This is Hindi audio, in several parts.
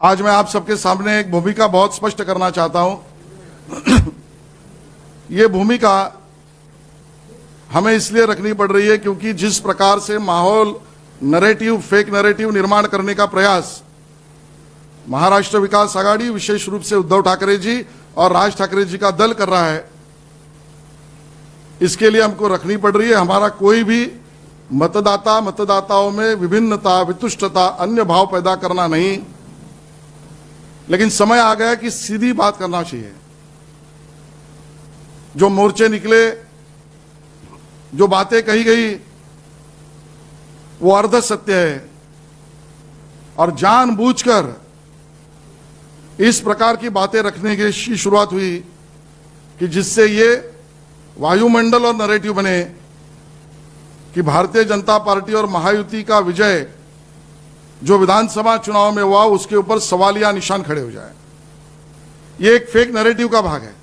आज मैं आप सबके सामने एक भूमिका बहुत स्पष्ट करना चाहता हूं। ये भूमिका हमें इसलिए रखनी पड़ रही है क्योंकि जिस प्रकार से माहौल नैरेटिव, फेक नैरेटिव निर्माण करने का प्रयास महाराष्ट्र विकास आघाड़ी, विशेष रूप से उद्धव ठाकरे जी और राज ठाकरे जी का दल कर रहा है, इसके लिए हमको रखनी पड़ रही है। हमारा कोई भी मतदाताओं में विभिन्नता, वितुष्टता, अन्य भाव पैदा करना नहीं, लेकिन समय आ गया कि सीधी बात करना चाहिए। जो मोर्चे निकले, जो बातें कही गई, वो अर्ध सत्य है और जानबूझकर इस प्रकार की बातें रखने की शुरुआत हुई कि जिससे ये वायुमंडल और नैरेटिव बने कि भारतीय जनता पार्टी और महायुति का विजय जो विधानसभा चुनाव में हुआ उसके ऊपर सवालिया निशान खड़े हो जाए। ये एक फेक नैरेटिव का भाग है।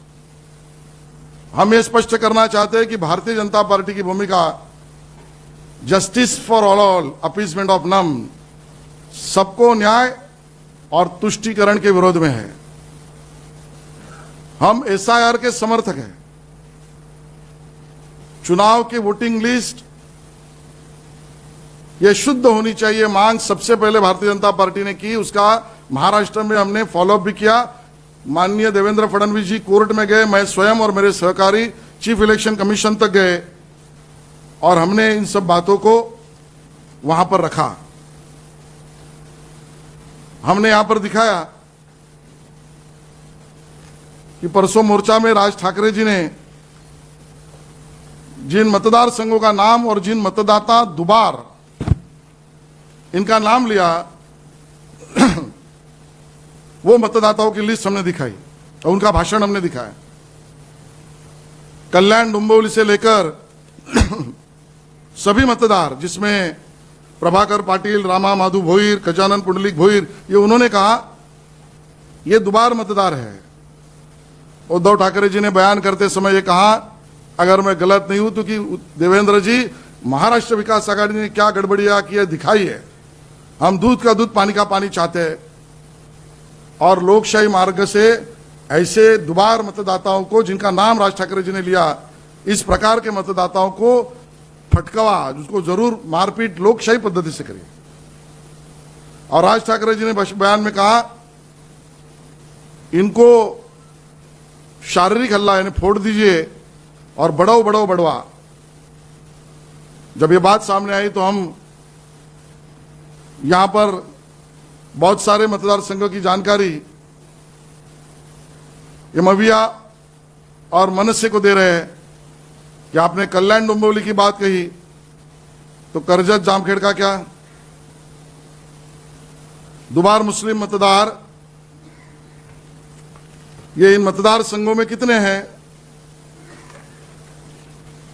हम ये स्पष्ट करना चाहते हैं कि भारतीय जनता पार्टी की भूमिका justice for all, appeasement of none, सबको न्याय और तुष्टीकरण के विरोध में है। हम एसआईआर के समर्थक हैं। चुनाव की वोटिंग लिस्ट ये शुद्ध होनी चाहिए, मांग सबसे पहले भारतीय जनता पार्टी ने की। उसका महाराष्ट्र में हमने फॉलोअप भी किया। माननीय देवेंद्र फडणवीस जी कोर्ट में गए, मैं स्वयं और मेरे सहकारी चीफ इलेक्शन कमीशन तक गए और हमने इन सब बातों को वहां पर रखा। हमने यहां पर दिखाया कि परसों मोर्चा में राज ठाकरे जी ने जिन मतदार संघों का नाम और जिन मतदाता दुबार इनका नाम लिया, वो मतदाताओं की लिस्ट हमने दिखाई और उनका भाषण हमने दिखाया। कल्याण डोंबिवली से लेकर सभी मतदार, जिसमें प्रभाकर पाटिल, रामा माधु भोईर, गजानन पुंडलिक भोईर, ये उन्होंने कहा ये दुबार मतदार है। उद्धव ठाकरे जी ने बयान करते समय ये कहा, अगर मैं गलत नहीं हूं तो कि देवेंद्र जी, महाराष्ट्र विकास आघाड़ी ने क्या गड़बड़ियां की है दिखाई है। हम दूध का दूध, पानी का पानी चाहते हैं और लोकशाही मार्ग से ऐसे दुबार मतदाताओं को, जिनका नाम राज ठाकरे जी ने लिया, इस प्रकार के मतदाताओं को फटकवा, जिसको जरूर मारपीट लोकशाही पद्धति से करिए। और राज ठाकरे जी ने बयान में कहा इनको शारीरिक हल्ला यानी फोड़ दीजिए और बढ़ाओ बढ़वा। जब ये बात सामने आई तो हम यहां पर बहुत सारे मतदार संघों की जानकारी ये मविया और मनस्य को दे रहे हैं कि आपने कल्याण डोंबिवली की बात कही, तो कर्जत जामखेड़ का क्या? दुबार मुस्लिम मतदार ये इन मतदार संघों में कितने हैं,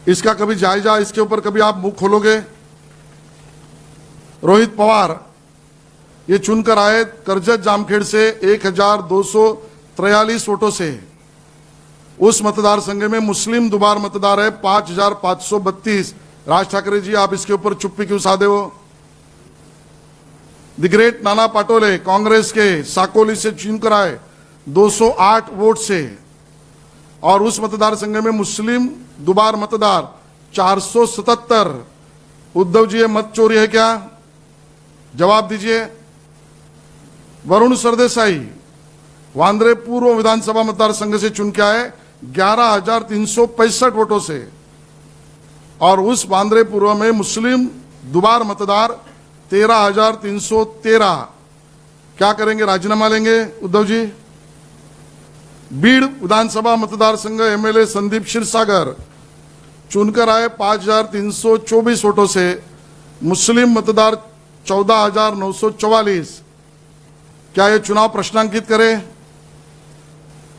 इसका कभी जायजा, इसके ऊपर कभी आप मुंह खोलोगे? रोहित पवार ये चुनकर आए कर्जत जामखेड़ से 1243 वोटों से। उस मतदार संघ में मुस्लिम दुबार मतदार है 5532। राज ठाकरे जी, आप इसके ऊपर चुप्पी क्यों साधे हो? द ग्रेट नाना पाटोले कांग्रेस के साकोली से चुनकर आए 208 वोट से और उस मतदार संघ में मुस्लिम दुबार मतदार 477। उद्धव जी, ये मत चोरी है क्या? जवाब दीजिए। वरुण सरदेसाई वांद्रे पूर्व विधानसभा मतदार संघ से चुन के आए 11,365 वोटों से और उस वांद्रे पूर्व में मुस्लिम दुबार मतदार 13,313। क्या करेंगे? राजीनामा लेंगे उद्धव जी? बीड़ विधानसभा मतदार संघ एमएलए संदीप क्षीरसागर चुनकर आए 5,324 वोटों से। मुस्लिम मतदार 14,944। क्या यह चुनाव प्रश्नांकित करे?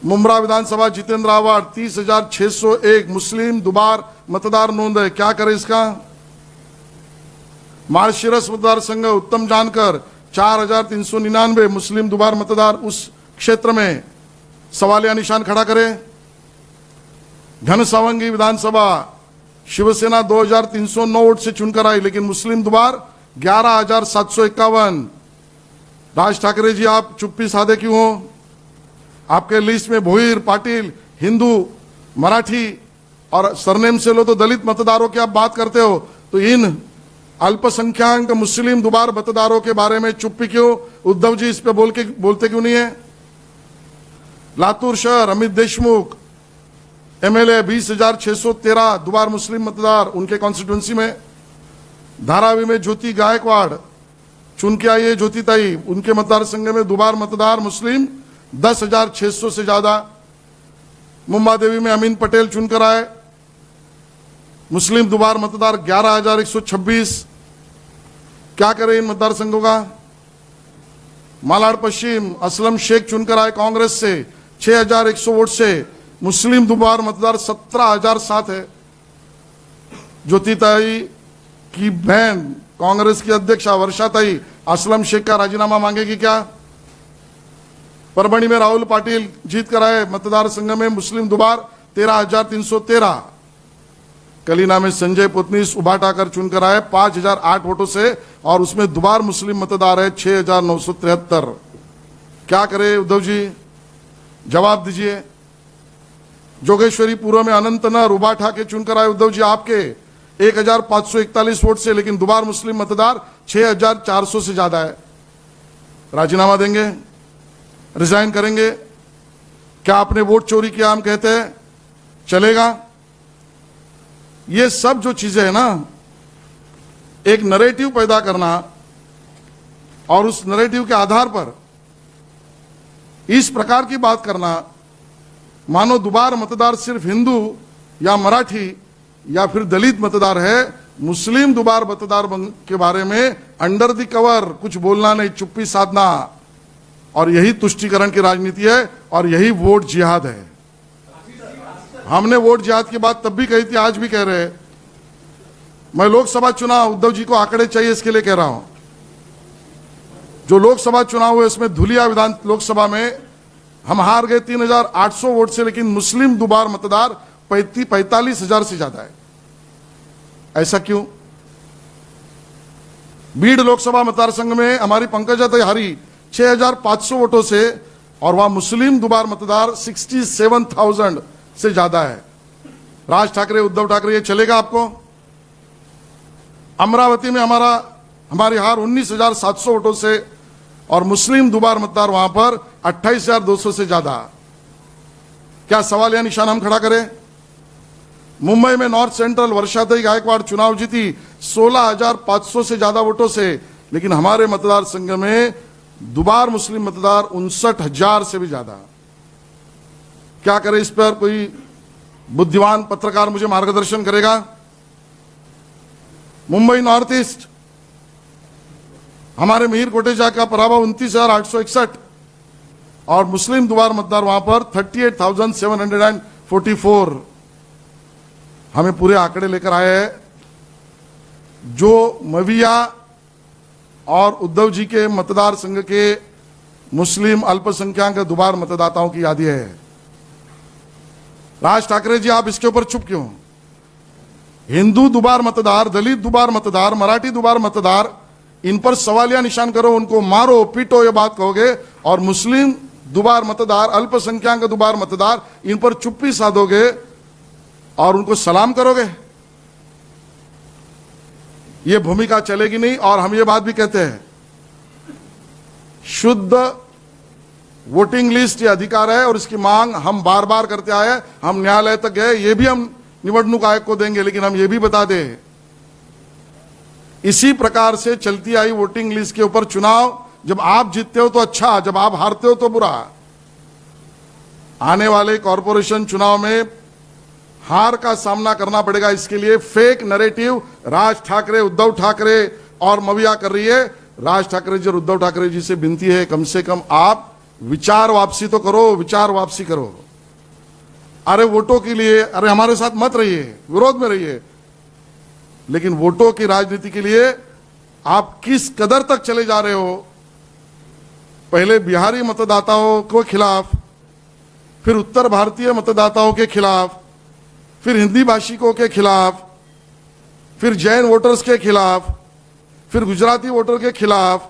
मुमरा विधानसभा जितेंद्र आवाड 30,601 मुस्लिम दुबार मतदार नोंद है। क्या करे इसका? माळशिरस मतदार संघ उत्तम जानकर 4,399 मुस्लिम दुबार मतदार उस क्षेत्र में, सवालिया निशान खड़ा करे। घनसावंगी विधानसभा शिवसेना 2,309 वोट से चुनकर आई, लेकिन मुस्लिम दुबार 11,751। राज ठाकरे जी, आप चुप्पी साधे क्यों हो? आपके लिस्ट में भोईर, पाटिल, हिंदू, मराठी और सरनेम से लो तो दलित मतदारों की आप बात करते हो, तो इन अल्पसंख्यक मुस्लिम दुबार मतदारों के बारे में चुप्पी क्यों? उद्धव जी इस पे बोलते क्यों नहीं है? लातूर शहर, अमित देशमुख एमएलए, 20,613 दुबार मुस्लिम मतदार उनके कॉन्स्टिट्यूंसी में। धारावी में ज्योति गायकवाड़ चुन के आई है, ज्योति ताई, उनके मतदार संघ में दुबार मतदार मुस्लिम 10,600 से ज्यादा। मुंबा देवी में अमीन पटेल चुनकर आए, मुस्लिम दुबार मतदार 11,126। क्या करें इन मतदार संघों का? मालाड पश्चिम असलम शेख चुनकर आए कांग्रेस से 6,100 वोट से, मुस्लिम दुबार मतदार 17,007 है। ज्योतिताई की बहन कांग्रेस की अध्यक्षा वर्षाताई असलम शेख का राजीनामा मांगेगी क्या? परभणी में राहुल पाटिल जीत कर आए, मतदार संघ में मुस्लिम दुबार 13,313। कलीना में संजय पुतनीस उभाटाकर चुनकर आए 5,008 वोटों से, और उसमें दुबार मुस्लिम मतदार है 6,973। क्या करे उद्धव जी, जवाब दीजिए। जोगेश्वरी पूर्व में अनंत नर उभाटा के चुनकर आए उद्धव जी आपके 1,541 वोट से, लेकिन दुबार मुस्लिम मतदार 6,400 से ज्यादा है। राजीनामा देंगे? रिजाइन करेंगे? क्या आपने वोट चोरी किया हम कहते हैं? चलेगा? ये सब जो चीजें है ना, एक नरेटिव पैदा करना और उस नरेटिव के आधार पर इस प्रकार की बात करना, मानो दुबार मतदार सिर्फ हिंदू या मराठी या फिर दलित मतदार है, मुस्लिम दुबार मतदार के बारे में अंडर द कवर कुछ बोलना नहीं, चुप्पी साधना, और यही तुष्टीकरण की राजनीति है और यही वोट जिहाद है। हमने वोट जिहाद की बात तब भी कही थी, आज भी कह रहे हैं। मैं लोकसभा चुनाव, उद्धव जी को आंकड़े चाहिए इसके लिए कह रहा हूं। जो लोकसभा चुनाव हुए इसमें धुलिया विधान लोकसभा में हम हार गए 3,800 वोट से, लेकिन मुस्लिम दुबार मतदार 45,000 से ज्यादा है। ऐसा क्यों? बीड लोकसभा मतदार संघ में हमारी पंकजा ताई हारी 6,500 वोटों से, और वहां मुस्लिम दुबार मतदार 67,000 से ज्यादा है। राज ठाकरे, उद्धव ठाकरे, ये चलेगा आपको? अमरावती में हमारी हार 19,700 वोटों से, और मुस्लिम दुबार मतदार वहां पर 28,200 से ज्यादा। क्या सवाल या निशान हम खड़ा करें? मुंबई में नॉर्थ सेंट्रल वर्षाताई गायकवाड़ चुनाव जीती 16,500 से ज्यादा वोटों से, लेकिन हमारे मतदार संघ में दुबार मुस्लिम मतदार 59,000 से भी ज्यादा। क्या करे इस पर? कोई बुद्धिमान पत्रकार मुझे मार्गदर्शन करेगा? मुंबई नॉर्थ ईस्ट, हमारे मिहिर कोटेचा का पराभव 29,861, और मुस्लिम दुबार मतदार वहां पर 38,744। हमें पूरे आंकड़े लेकर आए हैं जो मविया और उद्धव जी के मतदार संघ के मुस्लिम अल्पसंख्यक दुबार मतदाताओं की यादी है। राज ठाकरे जी, आप इसके ऊपर चुप क्यों? हिंदू दुबार मतदार, दलित दुबार मतदार, मराठी दुबार मतदार, इन पर सवालिया निशान करो, उनको मारो पीटो, ये बात कहोगे, और मुस्लिम दुबार मतदार, अल्पसंख्यक दुबार मतदार, इन पर चुप्पी साधोगे और उनको सलाम करोगे? ये भूमिका चलेगी नहीं। और हम ये बात भी कहते हैं, शुद्ध वोटिंग लिस्ट ये अधिकार है और इसकी मांग हम बार बार करते आए। हम न्यायालय तक गए, ये भी हम निवडणूक आयोग को देंगे, लेकिन हम ये भी बता दें, इसी प्रकार से चलती आई वोटिंग लिस्ट के ऊपर चुनाव, जब आप जीतते हो तो अच्छा, जब आप हारते हो तो बुरा। आने वाले कॉरपोरेशन चुनाव में हार का सामना करना पड़ेगा, इसके लिए फेक नैरेटिव राज ठाकरे, उद्धव ठाकरे और मविया कर रही है। राज ठाकरे जी और उद्धव ठाकरे जी से विनती है, कम से कम आप विचार वापसी तो करो, विचार वापसी करो। अरे वोटों के लिए, अरे हमारे साथ मत रहिए, विरोध में रहिए, लेकिन वोटों की राजनीति के लिए आप किस कदर तक चले जा रहे हो? पहले बिहारी मतदाताओं के खिलाफ, फिर उत्तर भारतीय मतदाताओं के खिलाफ, फिर हिंदी भाषिकों के खिलाफ, फिर जैन वोटर्स के खिलाफ, फिर गुजराती वोटर के खिलाफ,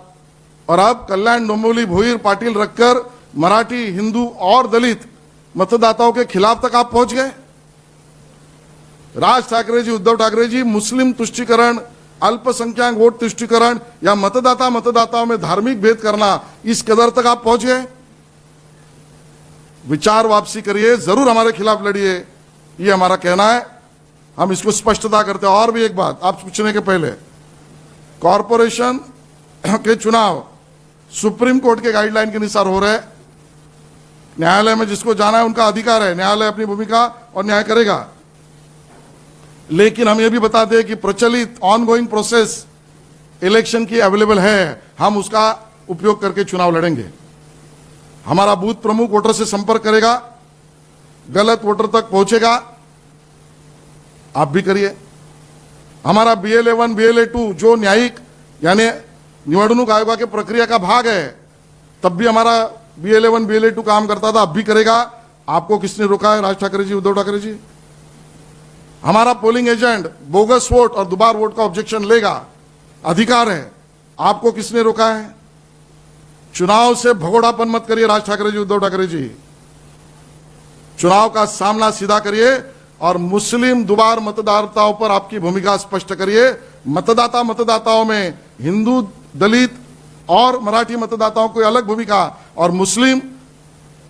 और अब कल्याण डोंबिवली भोईर पाटिल रखकर मराठी, हिंदू और दलित मतदाताओं के खिलाफ तक आप पहुंच गए। राज ठाकरे जी, उद्धव ठाकरे जी मुस्लिम तुष्टीकरण, अल्पसंख्यक वोट तुष्टीकरण या मतदाताओं में धार्मिक भेद करना, इस कदर तक आप पहुंच गए। विचार वापसी करिए, जरूर हमारे खिलाफ लड़िए, ये हमारा कहना है। हम इसको स्पष्टता करते हैं। और भी एक बात आप पूछने के पहले, कॉरपोरेशन के चुनाव सुप्रीम कोर्ट के गाइडलाइन के अनुसार हो रहे। न्यायालय में जिसको जाना है उनका अधिकार है, न्यायालय अपनी भूमिका और न्याय करेगा। लेकिन हम ये भी बता दें कि प्रचलित ऑनगोइंग प्रोसेस इलेक्शन की अवेलेबल है, हम उसका उपयोग करके चुनाव लड़ेंगे। हमारा बूथ प्रमुख वोटर से संपर्क करेगा, गलत वोटर तक पहुंचेगा, आप भी करिए। हमारा BLA1 BLA2 जो न्यायिक यानी निवडणूक आयोग के प्रक्रिया का भाग है, तब भी हमारा BLA1 BLA2 काम करता था, अब भी करेगा। आपको किसने रोका है? राज ठाकरे जी, उद्धव ठाकरे जी। हमारा पोलिंग एजेंट बोगस वोट और दुबार वोट का ऑब्जेक्शन लेगा, अधिकार है, आपको किसने रोका है? चुनाव से भगोड़ापन मत करिए राज ठाकरे जी, उद्धव ठाकरे जी। चुनाव का सामना सीधा करिए और मुस्लिम दुबार मतदाताओं पर आपकी भूमिका स्पष्ट करिए। मतदाताओं में हिंदू, दलित और मराठी मतदाताओं को अलग भूमिका और मुस्लिम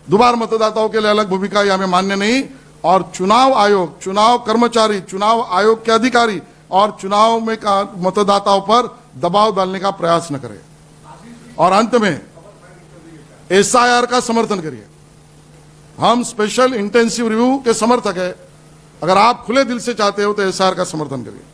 दुबार मतदाताओं के लिए अलग भूमिका, यह हमें मान्य नहीं। और चुनाव आयोग, चुनाव कर्मचारी, चुनाव आयोग के अधिकारी और चुनाव में का मतदाताओं पर दबाव डालने का प्रयास न करें। और अंत में SIR का समर्थन करिए। हम स्पेशल इंटेंसिव रिव्यू के समर्थक है। अगर आप खुले दिल से चाहते हो तो SIR का समर्थन करिए।